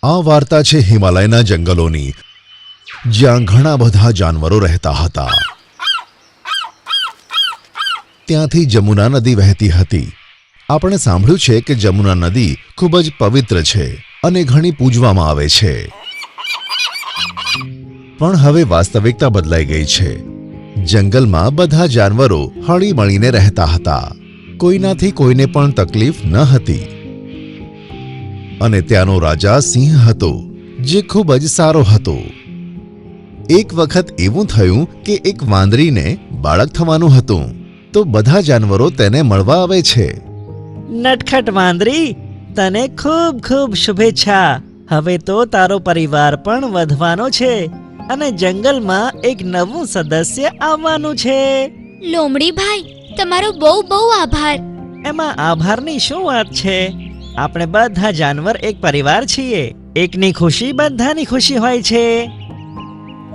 આ વાર્તા છે હિમાલયના જંગલોની, જ્યાં ઘણા બધા જાનવરો રહેતા હતા. ત્યાંથી જમુના નદી વહેતી હતી. આપણે સાંભળ્યું છે કે જમુના નદી ખૂબ જ પવિત્ર છે અને ઘણી પૂજવામાં આવે છે. પણ હવે વાસ્તવિકતા બદલાઈ ગઈ છે. જંગલમાં બધા જાનવરો હળી મળીને રહેતા હતા. કોઈનાથી કોઈને પણ તકલીફ ન હતી. અને ત્યાંનો રાજા સિંહ હતો, જે ખૂબ જ સારો હતો. એક વખત એવું થયું કે એક વાંદરીને બાળક થવાનું હતું, તો બધા જાનવરો તેને મળવા આવે છે. નટખટ વાંદરી, તને ખૂબ ખૂબ શુભેચ્છા. હવે તો તારો પરિવાર પણ વધવાનો છે અને જંગલમાં એક નવું સદસ્ય આવવાનું છે. લોમડી ભાઈ, તમારો બહુ બહુ આભાર. એમાં આભારની શું વાત છે? આપણે બધા જાનવર એક પરિવાર છીએ. એકની ખુશી બધાની ખુશી હોય છે.